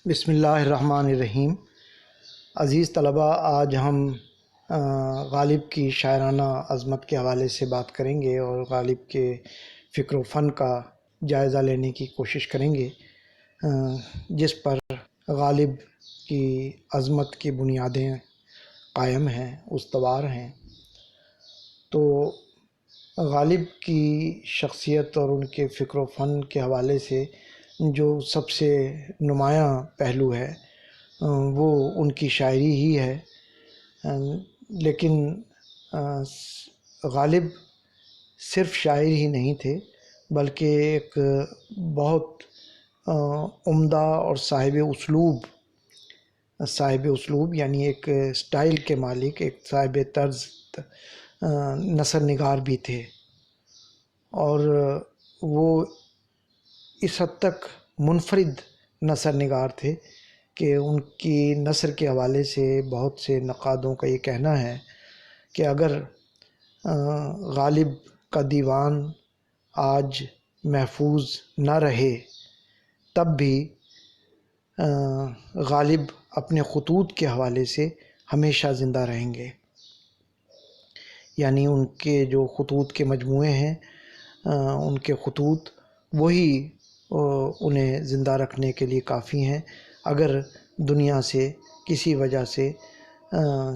بسم اللہ الرحمن الرحیم۔ عزیز طلباء، آج ہم غالب کی شاعرانہ عظمت کے حوالے سے بات کریں گے اور غالب کے فکر و فن کا جائزہ لینے کی کوشش کریں گے، جس پر غالب کی عظمت کی بنیادیں قائم ہیں، استوار ہیں۔ تو غالب کی شخصیت اور ان کے فکر و فن کے حوالے سے جو سب سے نمایاں پہلو ہے وہ ان کی شاعری ہی ہے، لیکن غالب صرف شاعر ہی نہیں تھے بلکہ ایک بہت عمدہ اور صاحب اسلوب یعنی ایک سٹائل کے مالک، ایک صاحب طرز نثر نگار بھی تھے، اور وہ اس حد تک منفرد نثر نگار تھے کہ ان کی نثر کے حوالے سے بہت سے نقادوں کا یہ کہنا ہے کہ اگر غالب کا دیوان آج محفوظ نہ رہے تب بھی غالب اپنے خطوط کے حوالے سے ہمیشہ زندہ رہیں گے، یعنی ان کے جو خطوط کے مجموعے ہیں، ان کے خطوط وہی انہیں زندہ رکھنے کے لیے کافی ہیں۔ اگر دنیا سے کسی وجہ سے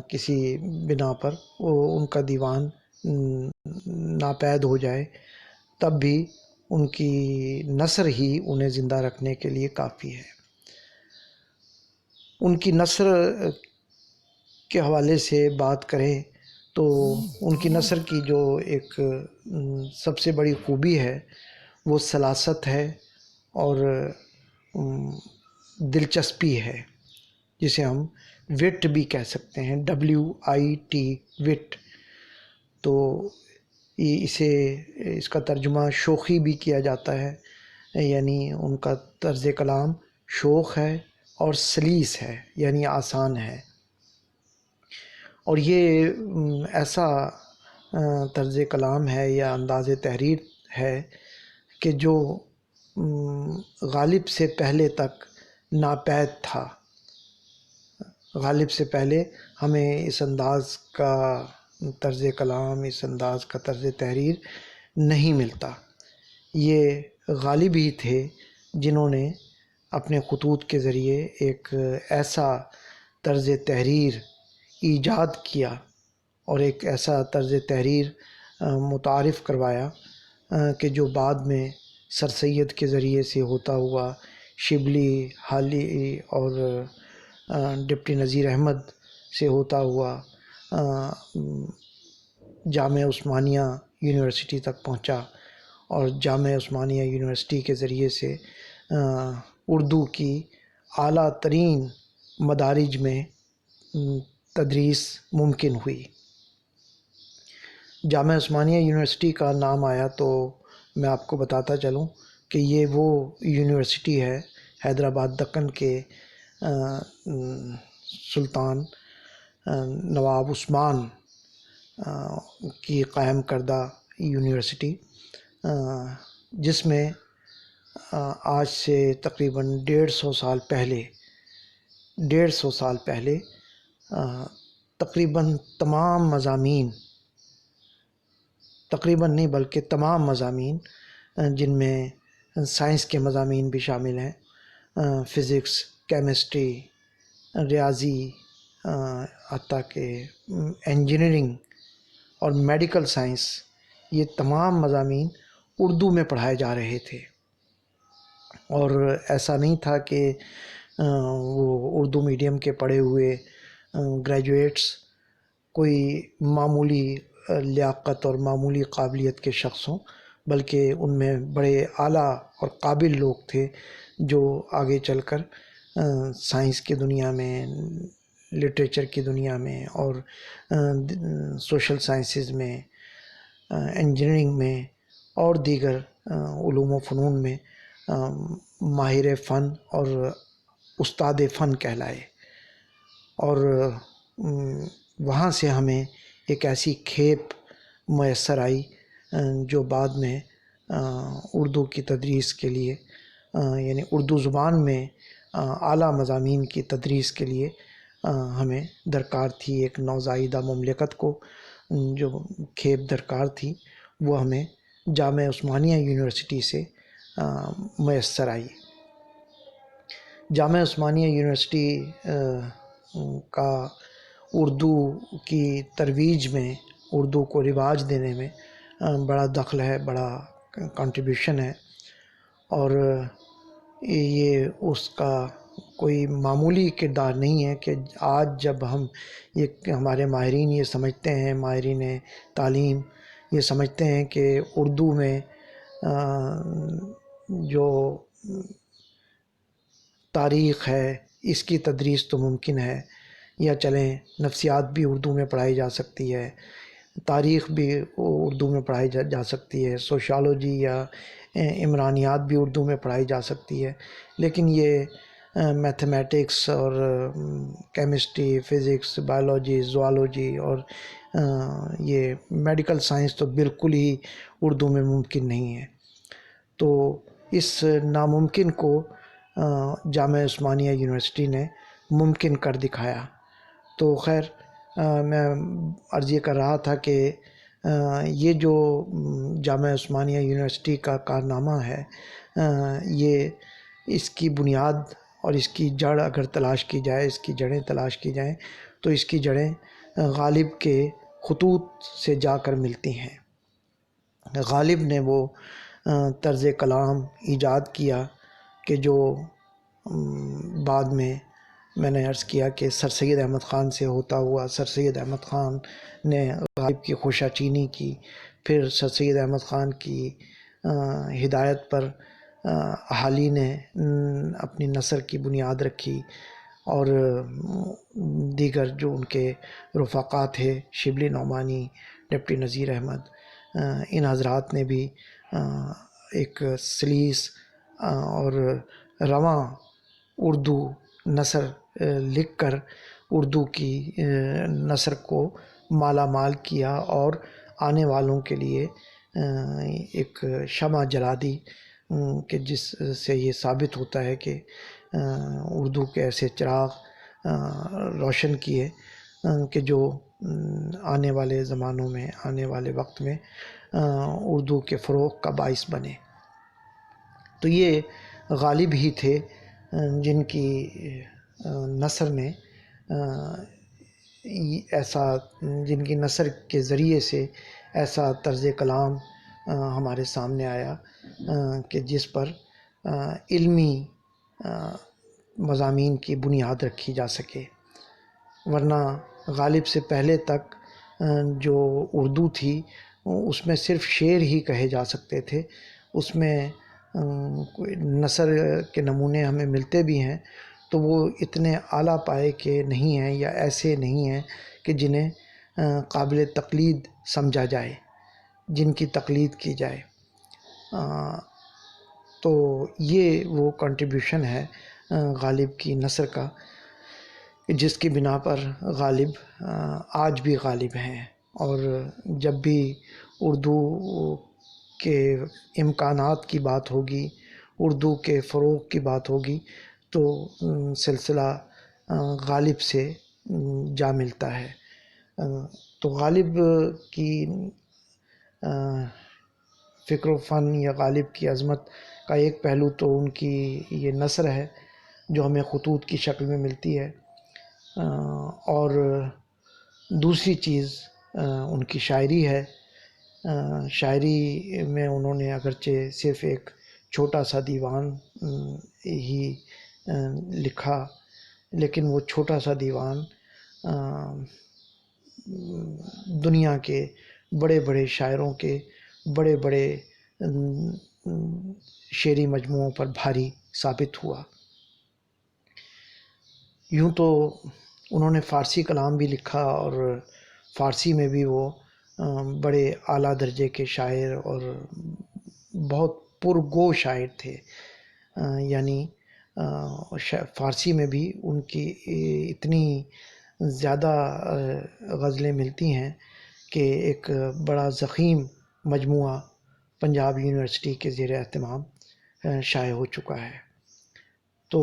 کسی بنا پر ان کا دیوان ناپید ہو جائے تب بھی ان کی نثر ہی انہیں زندہ رکھنے کے لیے کافی ہے۔ ان کی نثر کے حوالے سے بات کریں تو ان کی نثر کی جو ایک سب سے بڑی خوبی ہے وہ سلاست ہے اور دلچسپی ہے، جسے ہم وٹ بھی کہہ سکتے ہیں، WIT وٹ۔ تو اس کا ترجمہ شوخی بھی کیا جاتا ہے، یعنی ان کا طرز کلام شوخ ہے اور سلیس ہے، یعنی آسان ہے، اور یہ ایسا طرز کلام ہے یا انداز تحریر ہے کہ جو غالب سے پہلے تک ناپید تھا۔ غالب سے پہلے ہمیں اس انداز کا طرز کلام، اس انداز کا طرز تحریر نہیں ملتا۔ یہ غالب ہی تھے جنہوں نے اپنے خطوط کے ذریعے ایک ایسا طرز تحریر ایجاد کیا اور ایک ایسا طرز تحریر متعارف کروایا کہ جو بعد میں سر سید کے ذریعے سے ہوتا ہوا شبلی، حالی اور ڈپٹی نذیر احمد سے ہوتا ہوا جامعہ عثمانیہ یونیورسٹی تک پہنچا، اور جامعہ عثمانیہ یونیورسٹی کے ذریعے سے اردو کی اعلیٰ ترین مدارج میں تدریس ممکن ہوئی۔ جامعہ عثمانیہ یونیورسٹی کا نام آیا تو میں آپ کو بتاتا چلوں کہ یہ وہ یونیورسٹی ہے حیدرآباد دکن کے سلطان نواب عثمان کی قائم کردہ یونیورسٹی، جس میں آج سے تقریباً 150 سال پہلے تقریباً تمام مضامین، تقریباً نہیں بلکہ تمام مضامین، جن میں سائنس کے مضامین بھی شامل ہیں، فزکس، کیمسٹری، ریاضی، حتیٰ کہ انجینئرنگ اور میڈیکل سائنس، یہ تمام مضامین اردو میں پڑھائے جا رہے تھے، اور ایسا نہیں تھا کہ وہ اردو میڈیم کے پڑھے ہوئے گریجویٹس کوئی معمولی لیاقت اور معمولی قابلیت کے شخص ہوں، بلکہ ان میں بڑے اعلیٰ اور قابل لوگ تھے جو آگے چل کر سائنس کی دنیا میں، لٹریچر کی دنیا میں اور سوشل سائنسز میں، انجینئرنگ میں اور دیگر علوم و فنون میں ماہر فن اور استاد فن کہلائے، اور وہاں سے ہمیں ایک ایسی کھیپ میسر آئی جو بعد میں اردو کی تدریس کے لیے، یعنی اردو زبان میں اعلیٰ مضامین کی تدریس کے لیے ہمیں درکار تھی، ایک نوزائیدہ مملکت کو جو کھیپ درکار تھی وہ ہمیں جامعہ عثمانیہ یونیورسٹی سے میسر آئی۔ جامعہ عثمانیہ یونیورسٹی کا اردو کی ترویج میں، اردو کو رواج دینے میں بڑا دخل ہے، بڑا کنٹریبیوشن ہے، اور یہ اس کا کوئی معمولی کردار نہیں ہے کہ آج جب ہم ہمارے ماہرین یہ سمجھتے ہیں، ماہرین تعلیم یہ سمجھتے ہیں کہ اردو میں جو تاریخ ہے اس کی تدریس تو ممکن ہے، یا چلیں نفسیات بھی اردو میں پڑھائی جا سکتی ہے، تاریخ بھی اردو میں پڑھائی جا سکتی ہے، سوشالوجی یا عمرانیات بھی اردو میں پڑھائی جا سکتی ہے، لیکن یہ میتھمیٹکس اور کیمسٹری، فزکس، بایولوجی، زوالوجی اور یہ میڈیکل سائنس تو بالکل ہی اردو میں ممکن نہیں ہے۔ تو اس ناممکن کو جامعہ عثمانیہ یونیورسٹی نے ممکن کر دکھایا۔ تو خیر، میں عرض یہ کر رہا تھا کہ یہ جو جامعہ عثمانیہ یونیورسٹی کا کارنامہ ہے، یہ اس کی بنیاد اور اس کی جڑ اگر تلاش کی جائے، اس کی جڑیں تلاش کی جائیں تو اس کی جڑیں غالب کے خطوط سے جا کر ملتی ہیں۔ غالب نے وہ طرز کلام ایجاد کیا کہ جو بعد میں نے عرض کیا کہ سر سید احمد خان سے ہوتا ہوا، سر سید احمد خان نے غالب کی خوشہ چینی کی، پھر سر سید احمد خان کی ہدایت پر اہالی نے اپنی نثر کی بنیاد رکھی، اور دیگر جو ان کے رفقا تھے، شبلی نعمانی، ڈپٹی نذیر احمد، ان حضرات نے بھی ایک سلیس اور رواں اردو نثر لکھ کر اردو کی نثر کو مالا مال کیا، اور آنے والوں کے لیے ایک شمع جلا دی کہ جس سے یہ ثابت ہوتا ہے کہ اردو کے ایسے چراغ روشن کیے کہ جو آنے والے زمانوں میں، آنے والے وقت میں اردو کے فروغ کا باعث بنے۔ تو یہ غالب ہی تھے جن کی نثر نے جن کی نثر کے ذریعے سے ایسا طرز کلام ہمارے سامنے آیا کہ جس پر علمی مضامین کی بنیاد رکھی جا سکے، ورنہ غالب سے پہلے تک جو اردو تھی اس میں صرف شعر ہی کہے جا سکتے تھے، اس میں کوئی نثر کے نمونے ہمیں ملتے بھی ہیں تو وہ اتنے اعلیٰ پائے کے نہیں ہیں، یا ایسے نہیں ہیں کہ جنہیں قابل تقلید سمجھا جائے، جن کی تقلید کی جائے۔ تو یہ وہ کنٹریبیوشن ہے غالب کی نثر کا، جس کی بنا پر غالب آج بھی غالب ہیں، اور جب بھی اردو کے امکانات کی بات ہوگی، اردو کے فروغ کی بات ہوگی، تو سلسلہ غالب سے جا ملتا ہے۔ تو غالب کی فکر و فن یا غالب کی عظمت کا ایک پہلو تو ان کی یہ نثر ہے جو ہمیں خطوط کی شکل میں ملتی ہے، اور دوسری چیز ان کی شاعری ہے۔ شاعری میں انہوں نے اگرچہ صرف ایک چھوٹا سا دیوان ہی لکھا، لیکن وہ چھوٹا سا دیوان دنیا کے بڑے بڑے شاعروں کے بڑے بڑے شعری مجموعوں پر بھاری ثابت ہوا۔ یوں تو انہوں نے فارسی کلام بھی لکھا، اور فارسی میں بھی وہ بڑے اعلیٰ درجے کے شاعر اور بہت پرگو شاعر تھے، یعنی فارسی میں بھی ان کی اتنی زیادہ غزلیں ملتی ہیں کہ ایک بڑا ضخیم مجموعہ پنجاب یونیورسٹی کے زیر اہتمام شائع ہو چکا ہے۔ تو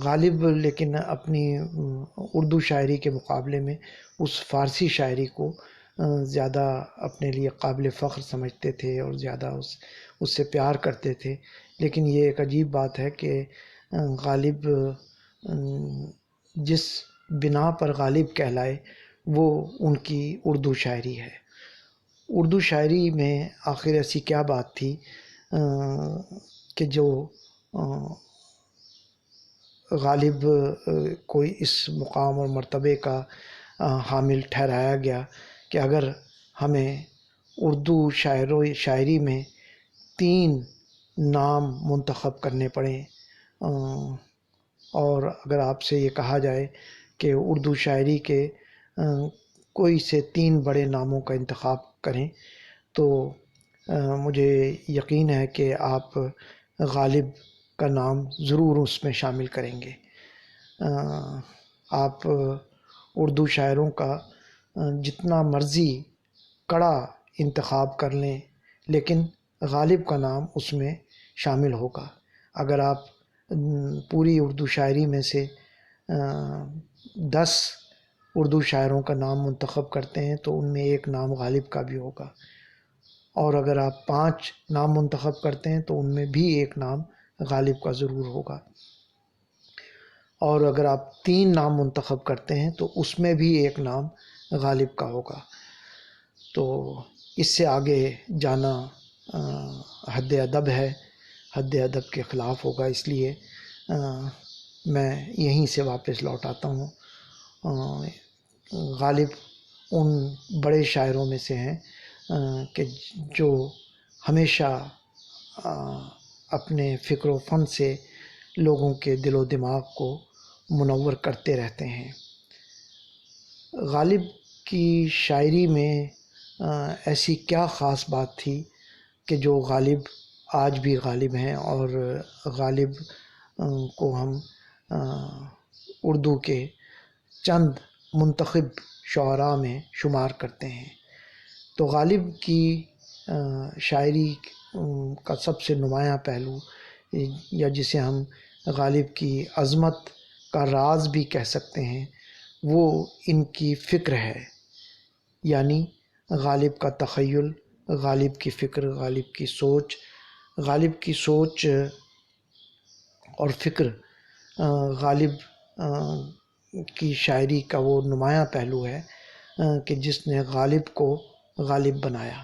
غالب لیکن اپنی اردو شاعری کے مقابلے میں اس فارسی شاعری کو زیادہ اپنے لیے قابل فخر سمجھتے تھے اور زیادہ اس سے پیار کرتے تھے. لیکن یہ ایک عجیب بات ہے کہ غالب جس بنا پر غالب کہلائے وہ ان کی اردو شاعری ہے. اردو شاعری میں آخر ایسی کیا بات تھی کہ جو غالب کو اس مقام اور مرتبے کا حامل ٹھہرایا گیا کہ اگر ہمیں اردو شاعری میں 3 نام منتخب کرنے پڑیں اور اگر آپ سے یہ کہا جائے کہ اردو شاعری کے کوئی سے 3 بڑے ناموں کا انتخاب کریں تو مجھے یقین ہے کہ آپ غالب کا نام ضرور اس میں شامل کریں گے. آپ اردو شاعروں کا جتنا مرضی کڑا انتخاب کر لیں لیکن غالب کا نام اس میں شامل ہوگا. اگر آپ پوری اردو شاعری میں سے 10 اردو شاعروں کا نام منتخب کرتے ہیں تو ان میں ایک نام غالب کا بھی ہوگا، اور اگر آپ 5 نام منتخب کرتے ہیں تو ان میں بھی ایک نام غالب کا ضرور ہوگا، اور اگر آپ 3 نام منتخب کرتے ہیں تو اس میں بھی ایک نام غالب کا ہوگا. تو اس سے آگے جانا حد ادب ہے، حد ادب کے خلاف ہوگا. اس لیے میں یہیں سے واپس لوٹ آتا ہوں. غالب ان بڑے شاعروں میں سے ہیں کہ جو ہمیشہ اپنے فکر و فن سے لوگوں کے دل و دماغ کو منور کرتے رہتے ہیں. غالب کی شاعری میں ایسی کیا خاص بات تھی کہ جو غالب آج بھی غالب ہیں، اور غالب کو ہم اردو کے چند منتخب شعراء میں شمار کرتے ہیں. تو غالب کی شاعری کا سب سے نمایاں پہلو، یا جسے ہم غالب کی عظمت کا راز بھی کہہ سکتے ہیں، وہ ان کی فکر ہے. یعنی غالب کا تخیل، غالب کی فکر، غالب کی سوچ اور فکر غالب کی شاعری کا وہ نمایاں پہلو ہے کہ جس نے غالب کو غالب بنایا.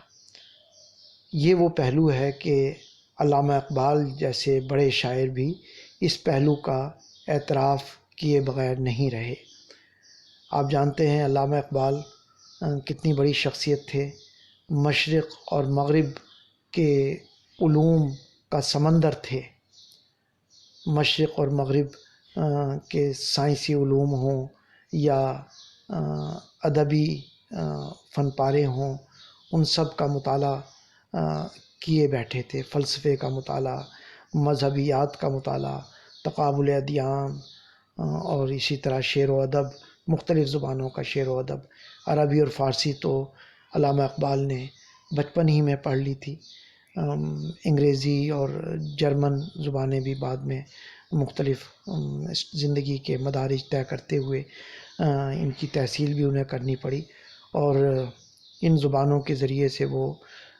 یہ وہ پہلو ہے کہ علامہ اقبال جیسے بڑے شاعر بھی اس پہلو کا اعتراف کیے بغیر نہیں رہے. آپ جانتے ہیں علامہ اقبال کتنی بڑی شخصیت تھے. مشرق اور مغرب کے علوم کا سمندر تھے. مشرق اور مغرب کے سائنسی علوم ہوں یا ادبی فن پارے ہوں، ان سب کا مطالعہ کیے بیٹھے تھے. فلسفے کا مطالعہ، مذہبیات کا مطالعہ، تقابل ادیان، اور اسی طرح شعر و ادب، مختلف زبانوں کا شعر و ادب. عربی اور فارسی تو علامہ اقبال نے بچپن ہی میں پڑھ لی تھی. انگریزی اور جرمن زبانیں بھی بعد میں مختلف زندگی کے مدارج طے کرتے ہوئے ان کی تحصیل بھی انہیں کرنی پڑی، اور ان زبانوں کے ذریعے سے وہ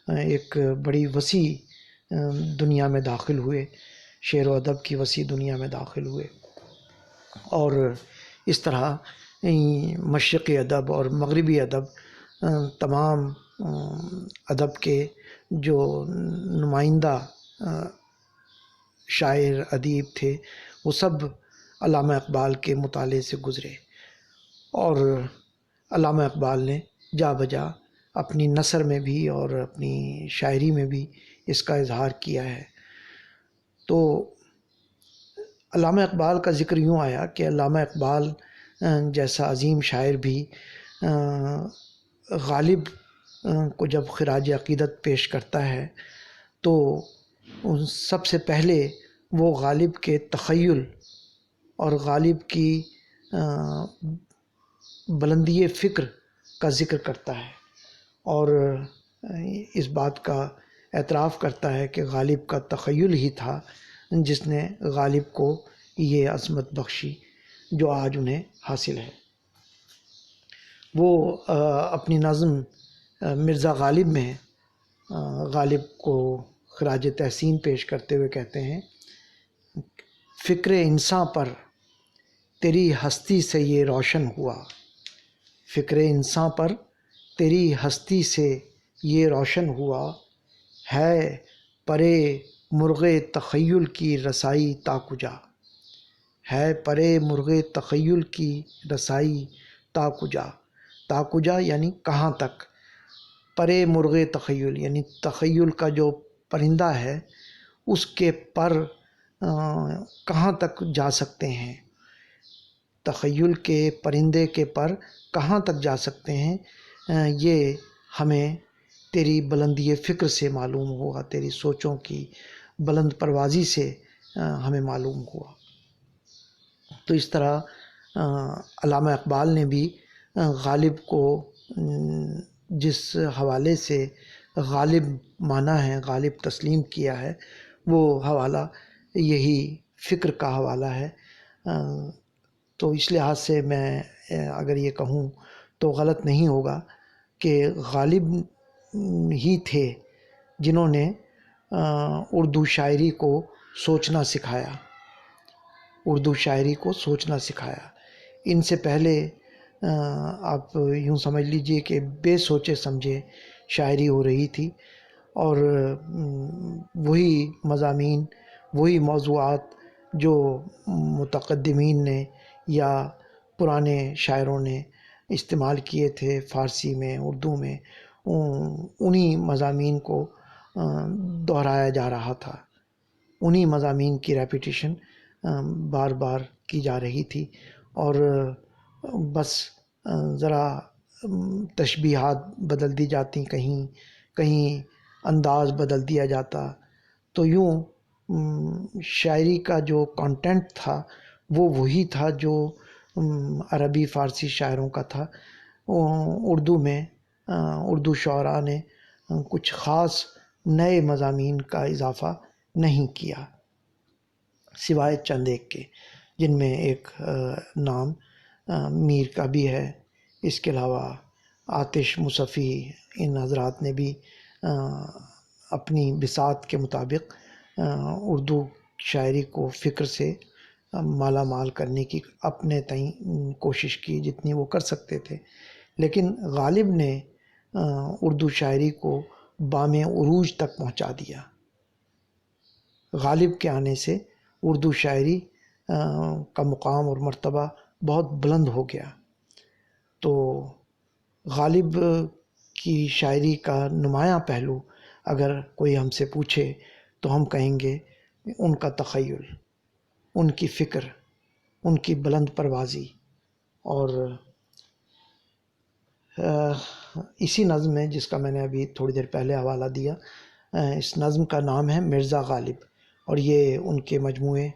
ایک بڑی وسیع دنیا میں داخل ہوئے، شعر و ادب کی وسیع دنیا میں داخل ہوئے. اور اس طرح مشرقی ادب اور مغربی ادب، تمام ادب کے جو نمائندہ شاعر ادیب تھے وہ سب علامہ اقبال کے مطالعے سے گزرے، اور علامہ اقبال نے جا بجا اپنی نثر میں بھی اور اپنی شاعری میں بھی اس کا اظہار کیا ہے. تو علامہ اقبال کا ذکر یوں آیا کہ علامہ اقبال جیسا عظیم شاعر بھی غالب کو جب خراج عقیدت پیش کرتا ہے تو سب سے پہلے وہ غالب کے تخیل اور غالب کی بلندی فکر کا ذکر کرتا ہے، اور اس بات کا اعتراف کرتا ہے کہ غالب کا تخیل ہی تھا جس نے غالب کو یہ عظمت بخشی جو آج انہیں حاصل ہے۔ وہ اپنی نظم مرزا غالب میں غالب کو خراج تحسین پیش کرتے ہوئے کہتے ہیں، فکر انساں پر تیری ہستی سے یہ روشن ہوا، فکر انساں پر تیری ہستی سے یہ روشن ہوا، ہے پرے مرغ تخیل کی رسائی تا کجا، ہے پرے مرغ تخیل کی رسائی تا کجا، تا کجا یعنی کہاں تک، پرے مرغ تخیل یعنی تخیل کا جو پرندہ ہے اس کے پر کہاں تک جا سکتے ہیں، تخیل کے پرندے کے پر کہاں تک جا سکتے ہیں، یہ ہمیں تیری بلندی فکر سے معلوم ہوا، تیری سوچوں کی بلند پروازی سے ہمیں معلوم ہوا۔ تو اس طرح علامہ اقبال نے بھی غالب کو جس حوالے سے غالب مانا ہے، غالب تسلیم کیا ہے، وہ حوالہ یہی فکر کا حوالہ ہے۔ تو اس لحاظ سے میں اگر یہ کہوں تو غلط نہیں ہوگا کہ غالب ہی تھے جنہوں نے اردو شاعری کو سوچنا سکھایا، اردو شاعری کو سوچنا سکھایا۔ ان سے پہلے آپ یوں سمجھ لیجئے کہ بے سوچے سمجھے شاعری ہو رہی تھی، اور وہی مضامین، وہی موضوعات جو متقدمین نے یا پرانے شاعروں نے استعمال کیے تھے فارسی میں، اردو میں، انہی مضامین کو دہرایا جا رہا تھا، انہی مضامین کی ریپیٹیشن بار بار کی جا رہی تھی، اور بس ذرا تشبیہات بدل دی جاتی، کہیں انداز بدل دیا جاتا، تو یوں شاعری کا جو کانٹینٹ تھا وہ وہی تھا جو عربی فارسی شاعروں کا تھا۔ اردو میں اردو شعراء نے کچھ خاص نئے مضامین کا اضافہ نہیں کیا، سوائے چند ایک کے، جن میں ایک نام میر کا بھی ہے۔ اس کے علاوہ آتش مصفی، ان حضرات نے بھی اپنی بساط کے مطابق اردو شاعری کو فکر سے مالا مال کرنے کی اپنے تئیں کوشش کی جتنی وہ کر سکتے تھے، لیکن غالب نے اردو شاعری کو بام عروج تک پہنچا دیا۔ غالب کے آنے سے اردو شاعری کا مقام اور مرتبہ بہت بلند ہو گیا۔ تو غالب کی شاعری کا نمایاں پہلو اگر کوئی ہم سے پوچھے تو ہم کہیں گے ان کا تخیل، ان کی فکر، ان کی بلند پروازی۔ اور اسی نظم میں جس کا میں نے ابھی تھوڑی دیر پہلے حوالہ دیا، اس نظم کا نام ہے مرزا غالب، اور یہ ان کے مجموعے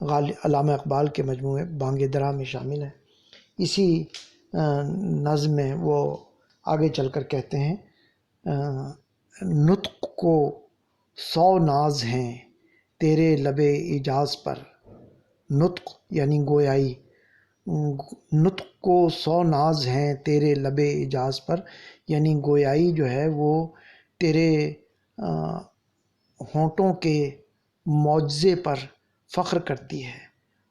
علامہ اقبال کے مجموعے بانگ درا میں شامل ہے۔ اسی نظم میں وہ آگے چل کر کہتے ہیں، نطق کو 100 ناز ہیں تیرے لب ایجاز پر، نطق یعنی گویائی، نطق کو 100 ناز ہیں تیرے لب ایجاز پر، یعنی گویائی جو ہے وہ تیرے ہونٹوں کے معجزے پر فخر کرتی ہے،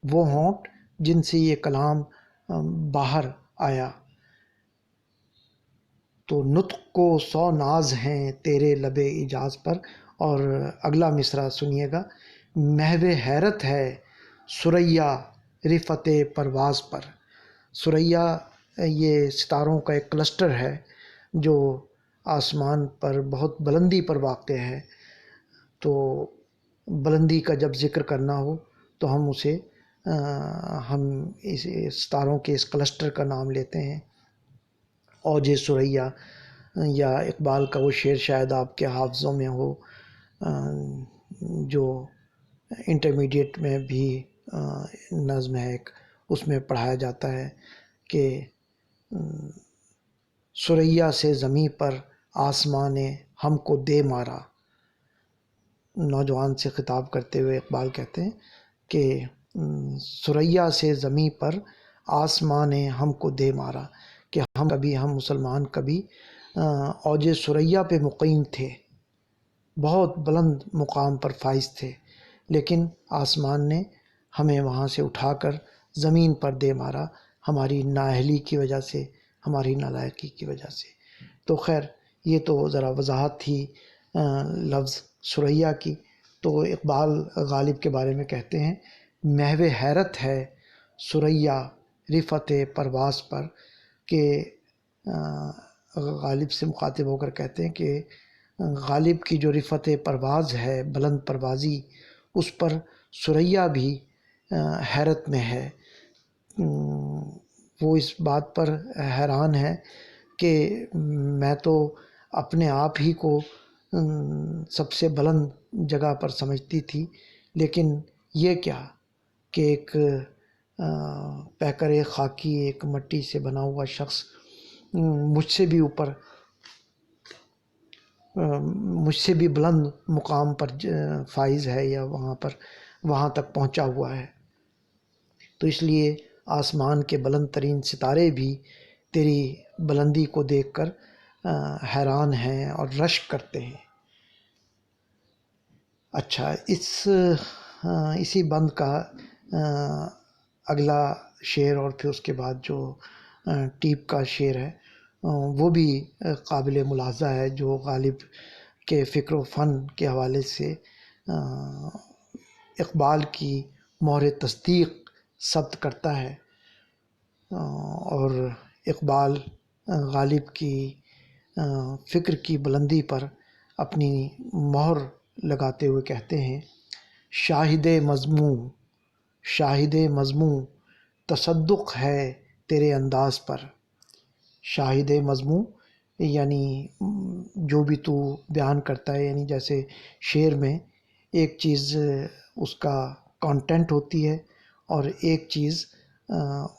وہ ہونٹ جن سے یہ کلام باہر آیا۔ تو نطق کو 100 ناز ہیں تیرے لب ایجاز پر۔ اور اگلا مصرع سنیے گا، محو حیرت ہے ثریا رفعت پرواز پر۔ ثریا یہ ستاروں کا ایک کلسٹر ہے جو آسمان پر بہت بلندی پر واقع ہے، تو بلندی کا جب ذکر کرنا ہو تو ہم اس ستاروں کے اس کلسٹر کا نام لیتے ہیں، اوج ثریا، یا اقبال کا وہ شعر شاید آپ کے حافظوں میں ہو جو انٹرمیڈیٹ میں بھی نظم ہے ایک، اس میں پڑھایا جاتا ہے کہ ثریا سے زمیں پر آسمان نے ہم کو دے مارا۔ نوجوان سے خطاب کرتے ہوئے اقبال کہتے ہیں کہ ثریا سے زمیں پر آسمان نے ہم کو دے مارا، کہ ہم مسلمان کبھی اوج ثریا پہ مقیم تھے، بہت بلند مقام پر فائز تھے، لیکن آسمان نے ہمیں وہاں سے اٹھا کر زمین پر دے مارا، ہماری نااہلی کی وجہ سے، ہماری نالائقی کی وجہ سے۔ تو خیر یہ تو ذرا وضاحت تھی لفظ ثریا کی۔ تو اقبال غالب کے بارے میں کہتے ہیں، محو حیرت ہے ثریا رفعت پرواز پر، کہ غالب سے مخاطب ہو کر کہتے ہیں کہ غالب کی جو رفعت پرواز ہے، بلند پروازی، اس پر ثریا بھی حیرت میں ہے۔ وہ اس بات پر حیران ہے کہ میں تو اپنے آپ ہی کو سب سے بلند جگہ پر سمجھتی تھی، لیکن یہ کیا کہ ایک پیکر خاکی، ایک مٹی سے بنا ہوا شخص مجھ سے بھی بلند مقام پر فائز ہے، یا وہاں تک پہنچا ہوا ہے۔ تو اس لیے آسمان کے بلند ترین ستارے بھی تیری بلندی کو دیکھ کر حیران ہیں اور رشک کرتے ہیں۔ اچھا، اسی بند کا اگلا شعر اور پھر اس کے بعد جو ٹیپ کا شعر ہے وہ بھی قابل ملاحظہ ہے، جو غالب کے فکر و فن کے حوالے سے اقبال کی مہر تصدیق ثبت کرتا ہے، اور اقبال غالب کی فکر کی بلندی پر اپنی مہر لگاتے ہوئے کہتے ہیں، شاہد مضموں تصدق ہے تیرے انداز پر۔ شاہد مضموں یعنی جو بھی تو بیان کرتا ہے، یعنی جیسے شعر میں ایک چیز اس کا کانٹینٹ ہوتی ہے اور ایک چیز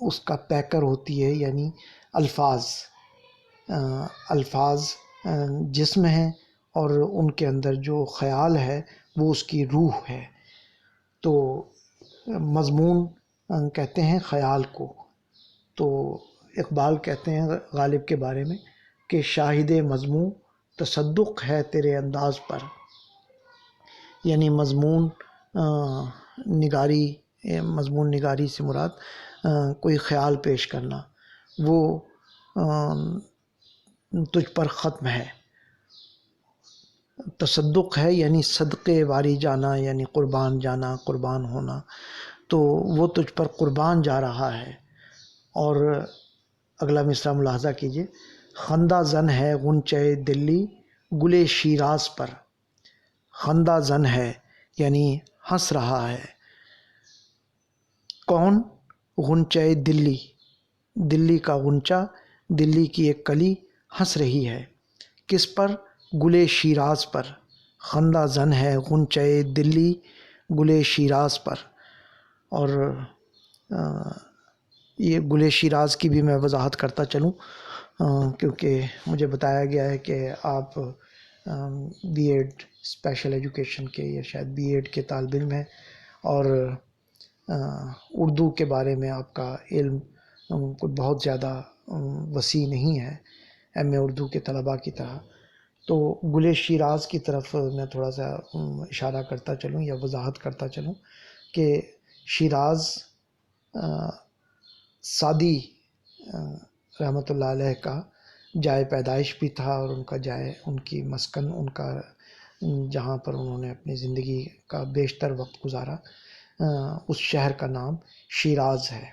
اس کا پیکر ہوتی ہے، یعنی الفاظ جسم ہیں اور ان کے اندر جو خیال ہے وہ اس کی روح ہے۔ تو مضمون کہتے ہیں خیال کو۔ تو اقبال کہتے ہیں غالب کے بارے میں کہ شاہد مضمون تصدق ہے تیرے انداز پر، یعنی مضمون نگاری سے مراد کوئی خیال پیش کرنا، وہ تجھ پر ختم ہے۔ تصدق ہے یعنی صدقے واری جانا، یعنی قربان جانا، قربان ہونا، تو وہ تجھ پر قربان جا رہا ہے۔ اور اگلا مصرع ملاحظہ کیجئے، خندہ زن ہے غنچۂ دلی گل شیراز پر۔ خندہ زن ہے یعنی ہنس رہا ہے، کون؟ غنچۂ دلی کا غنچہ، دلی کی ایک کلی ہنس رہی ہے، کس پر؟ گل شیراز پر۔ خندہ زن ہے غنچۂ دلی گل شیراز پر۔ اور یہ گل شیراز کی بھی میں وضاحت کرتا چلوں، کیونکہ مجھے بتایا گیا ہے کہ آپ بی ایڈ اسپیشل ایجوکیشن کے یا شاید بی ایڈ کے طالب علم ہیں، اور اردو کے بارے میں آپ کا علم کوئی بہت زیادہ وسیع نہیں ہے ایم اے اردو کے طلباء کی طرح۔ تو گل شیراز کی طرف میں تھوڑا سا اشارہ کرتا چلوں یا وضاحت کرتا چلوں کہ شیراز سعدی رحمۃ اللہ علیہ کا جائے پیدائش بھی تھا، اور ان کی مسکن، ان کا جہاں پر انہوں نے اپنی زندگی کا بیشتر وقت گزارا، اس شہر کا نام شیراز ہے۔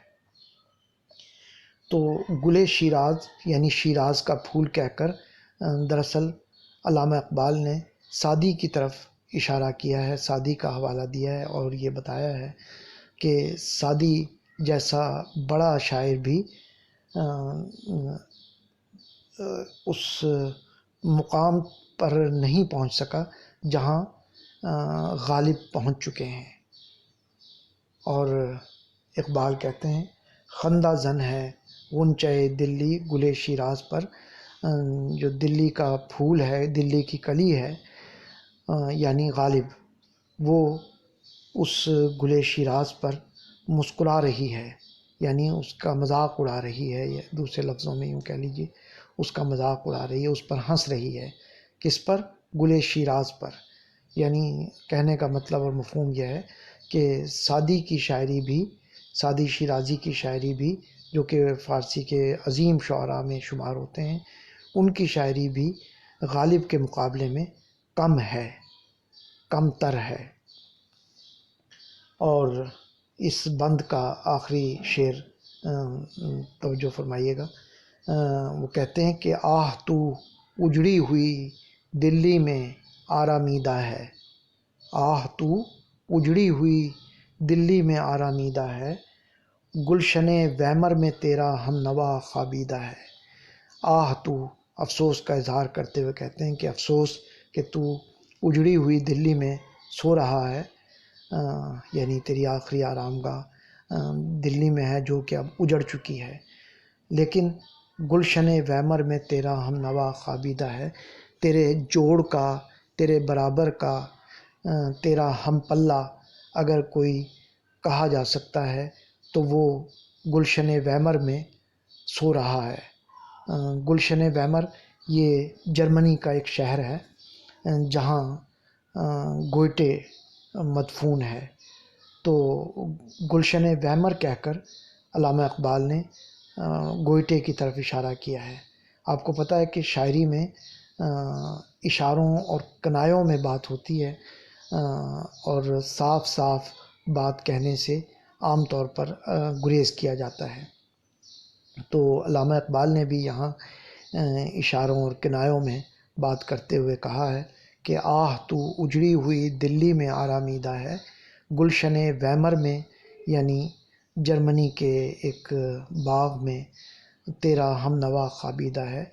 تو گل شیراز یعنی شیراز کا پھول کہہ کر دراصل علامہ اقبال نے سعدی کی طرف اشارہ کیا ہے، سعدی کا حوالہ دیا ہے، اور یہ بتایا ہے کہ سعدی جیسا بڑا شاعر بھی اس مقام پر نہیں پہنچ سکا جہاں غالب پہنچ چکے ہیں۔ اور اقبال کہتے ہیں، خندہ زن ہے غنچۂ دلی گل شیراز پر، جو دلی کا پھول ہے، دلی کی کلی ہے، یعنی غالب، وہ اس گل شیراز پر مسکرا رہی ہے، یعنی اس کا مذاق اڑا رہی ہے، یا دوسرے لفظوں میں یوں کہہ لیجیے اس کا مذاق اڑا رہی ہے، اس پر ہنس رہی ہے۔ کس پر؟ گل شیراز پر۔ یعنی کہنے کا مطلب اور مفہوم یہ ہے کہ سعدی کی شاعری بھی، سعدی شیرازی کی شاعری بھی، جو کہ فارسی کے عظیم شعراء میں شمار ہوتے ہیں، ان کی شاعری بھی غالب کے مقابلے میں کم ہے، کم تر ہے۔ اور اس بند کا آخری شعر توجہ فرمائیے گا، وہ کہتے ہیں کہ آہ تو اجڑی ہوئی دلی میں آرامیدہ ہے، آہ تو اجڑی ہوئی دلی میں آرامیدہ ہے، گلشن ویمر میں تیرا ہم نوا خوابیدہ ہے۔ آہ تو، افسوس کا اظہار کرتے ہوئے کہتے ہیں کہ افسوس کہ تو اجڑی ہوئی دلی میں سو رہا ہے، یعنی تیری آخری آرام گاہ دلی میں ہے جو کہ اب اجڑ چکی ہے، لیکن گلشن ویمر میں تیرا ہم نوا خوابیدہ ہے، تیرے جوڑ کا، تیرے برابر کا، تیرا ہم پلہ اگر کوئی کہا جا سکتا ہے تو وہ گلشن ویمر میں سو رہا ہے۔ گلشن ویمر یہ جرمنی کا ایک شہر ہے جہاں گوئٹے مدفون ہے، تو گلشن ویمر کہہ کر علامہ اقبال نے گوئٹے کی طرف اشارہ کیا ہے۔ آپ کو پتہ ہے کہ شاعری میں اشاروں اور کنایوں میں بات ہوتی ہے، اور صاف صاف بات کہنے سے عام طور پر گریز کیا جاتا ہے۔ تو علامہ اقبال نے بھی یہاں اشاروں اور کنایوں میں بات کرتے ہوئے کہا ہے کہ آہ تو اجڑی ہوئی دلی میں آرامیدہ ہے، گلشن ویمر میں، یعنی جرمنی کے ایک باغ میں تیرا ہم نوا خوابیدہ ہے۔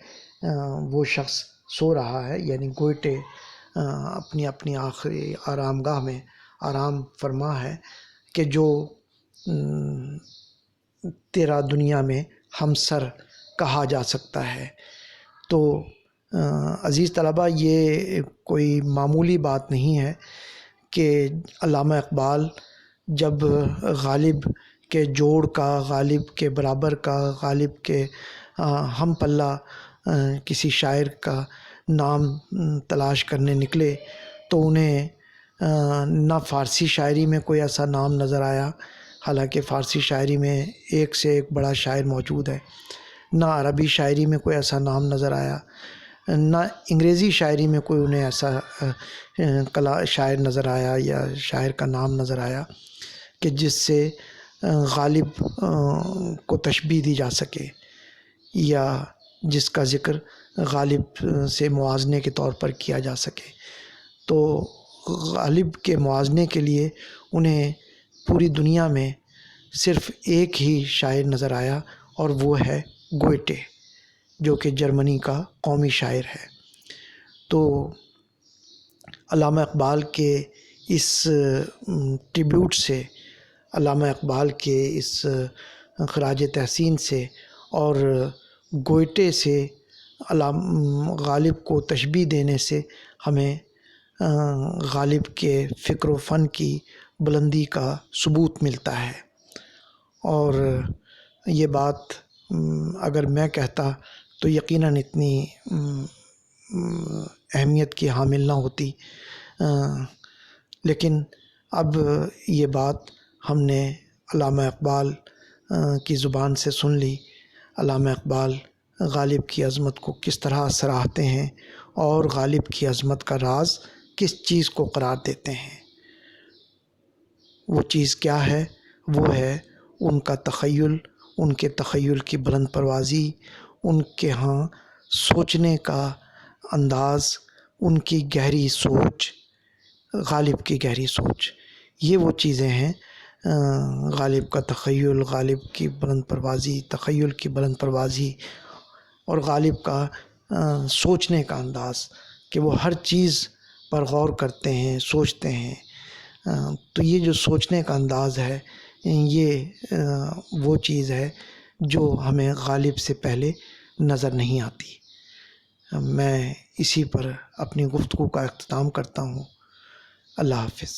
وہ شخص سو رہا ہے، یعنی گوئٹے اپنی اپنی آخری آرام گاہ میں آرام فرما ہے، کہ جو تیرا دنیا میں ہمسر کہا جا سکتا ہے۔ تو عزیز طلبہ، یہ کوئی معمولی بات نہیں ہے کہ علامہ اقبال جب غالب کے جوڑ کا، غالب کے برابر کا، غالب کے ہم پلہ کسی شاعر کا نام تلاش کرنے نکلے تو انہیں نہ فارسی شاعری میں کوئی ایسا نام نظر آیا، حالانکہ فارسی شاعری میں ایک سے ایک بڑا شاعر موجود ہے، نہ عربی شاعری میں کوئی ایسا نام نظر آیا، نہ انگریزی شاعری میں کوئی انہیں ایسا شاعر نظر آیا یا شاعر کا نام نظر آیا کہ جس سے غالب کو تشبیہ دی جا سکے یا جس کا ذکر غالب سے موازنے کے طور پر کیا جا سکے۔ تو غالب کے موازنے کے لیے انہیں پوری دنیا میں صرف ایک ہی شاعر نظر آیا، اور وہ ہے گوئٹے، جو کہ جرمنی کا قومی شاعر ہے۔ تو علامہ اقبال کے اس ٹریبیوٹ سے، علامہ اقبال کے اس خراج تحسین سے اور گوئٹے سے غالب کو تشبیہ دینے سے ہمیں غالب کے فکر و فن کی بلندی کا ثبوت ملتا ہے۔ اور یہ بات اگر میں کہتا تو یقیناً اتنی اہمیت کی حامل نہ ہوتی، لیکن اب یہ بات ہم نے علامہ اقبال کی زبان سے سن لی۔ علامہ اقبال غالب کی عظمت کو کس طرح سراہتے ہیں اور غالب کی عظمت کا راز کس چیز کو قرار دیتے ہیں۔ وہ چیز کیا ہے؟ وہ ہے ان کا تخیل، ان کے تخیل کی بلند پروازی، ان کے ہاں سوچنے کا انداز، ان کی گہری سوچ، غالب کی گہری سوچ۔ یہ وہ چیزیں ہیں، غالب کا تخیل، غالب کی بلند پروازی، تخیل کی بلند پروازی، اور غالب کا سوچنے کا انداز کہ وہ ہر چیز پر غور کرتے ہیں، سوچتے ہیں۔ تو یہ جو سوچنے کا انداز ہے، یہ وہ چیز ہے جو ہمیں غالب سے پہلے نظر نہیں آتی۔ میں اسی پر اپنی گفتگو کا اختتام کرتا ہوں۔ اللہ حافظ۔